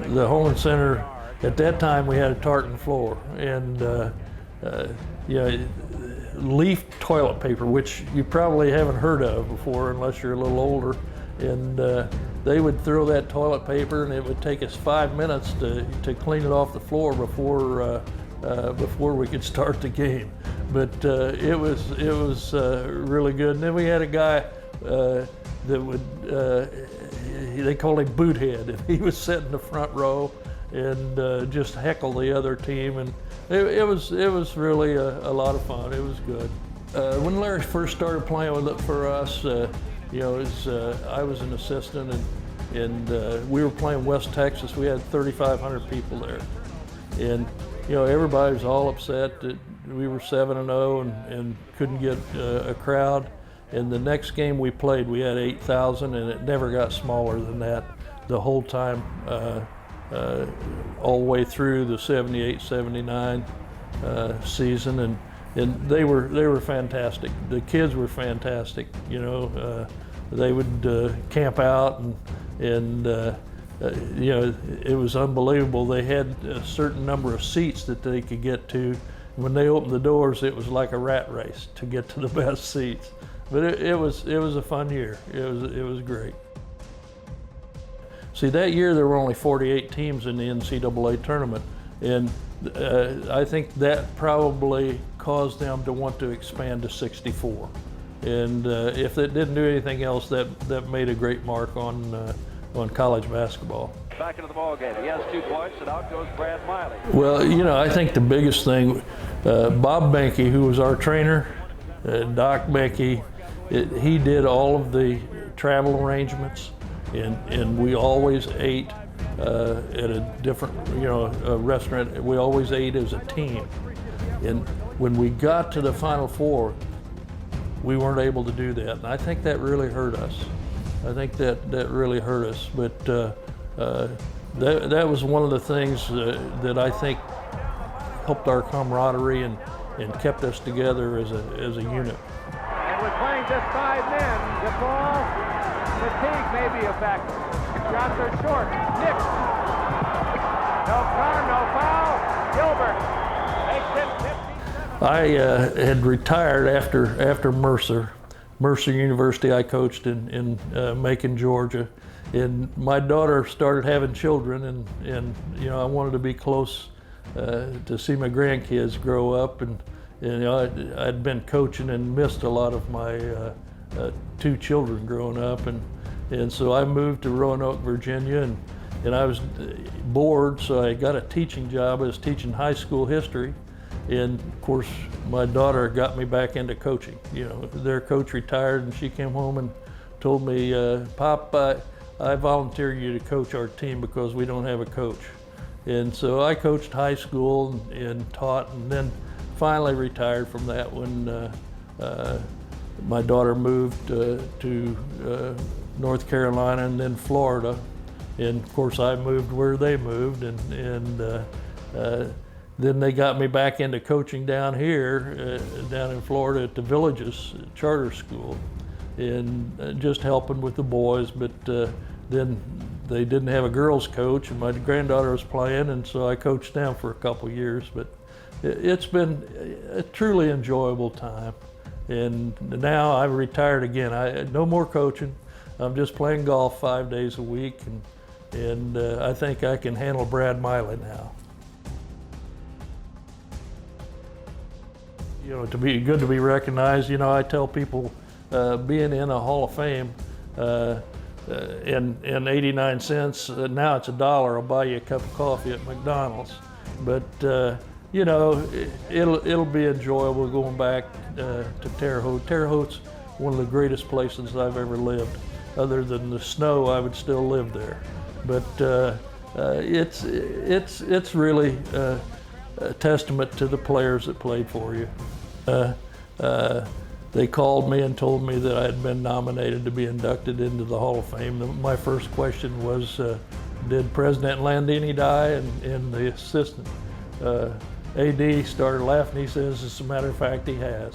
the Holman Center, at that time we had a tartan floor, and you know, leaf toilet paper, which you probably haven't heard of before unless you're a little older, and they would throw that toilet paper, and it would take us 5 minutes to clean it off the floor before we could start the game. But it was really good. And then we had a guy that would, they called him Boothead, and he would sit in the front row and just heckle the other team, and it was really a lot of fun. It was good. When Larry first started playing for us, you know, I was an assistant, and we were playing West Texas. We had 3,500 people there, and you know, everybody was all upset that we were 7-0 and couldn't get a crowd. And the next game we played, we had 8,000, and it never got smaller than that the whole time, all the way through the 78-79 season. And they were fantastic. The kids were fantastic. You know, they would camp out, and you know, it was unbelievable. They had a certain number of seats that they could get to. When they opened the doors, it was like a rat race to get to the best seats. But it was a fun year. It was great. See, that year there were only 48 teams in the NCAA tournament, and I think that probably caused them to want to expand to 64. And if it didn't do anything else, that made a great mark on college basketball. Back into the ball game. He has 2 points, and out goes Brad Miley. Well, you know, I think the biggest thing, Bob Benke, who was our trainer, Doc Benke, he did all of the travel arrangements, and we always ate at a different, you know, a restaurant. We always ate as a team. And when we got to the Final Four, we weren't able to do that, and I think that really hurt us. I think that really hurt us, but that was one of the things that I think helped our camaraderie and kept us together as a unit. And with playing just 5 men, the ball fatigue may be a factor. Shots are short. Nick. No harm, no foul. Gilbert makes it 57. I had retired after Mercer University. I coached in Macon, Georgia, and my daughter started having children, and you know, I wanted to be close to see my grandkids grow up, and you know, I'd been coaching and missed a lot of my 2 children growing up, and so I moved to Roanoke, Virginia, and I was bored, so I got a teaching job. I was teaching high school history. And of course, my daughter got me back into coaching. You know, their coach retired, and she came home and told me, "Pop, I volunteer you to coach our team because we don't have a coach." And so I coached high school and taught, and then finally retired from that when my daughter moved to North Carolina and then Florida. And of course, I moved where they moved, and then they got me back into coaching down here, down in Florida at the Villages Charter School, and just helping with the boys. But then they didn't have a girls coach, and my granddaughter was playing, and so I coached them for a couple years. But it's been a truly enjoyable time. And now I've retired again. No more coaching. I'm just playing golf 5 days a week, and I think I can handle Brad Miley now. You know, to be good to be recognized, you know, I tell people being in a Hall of Fame in 89 cents, now it's $1, I'll buy you a cup of coffee at McDonald's. But, you know, it'll be enjoyable going back to Terre Haute. Terre Haute's one of the greatest places I've ever lived. Other than the snow, I would still live there. But it's really a testament to the players that played for you. They called me and told me that I had been nominated to be inducted into the Hall of Fame. My first question was, did President Landini die? And the assistant AD started laughing. He says, as a matter of fact, he has.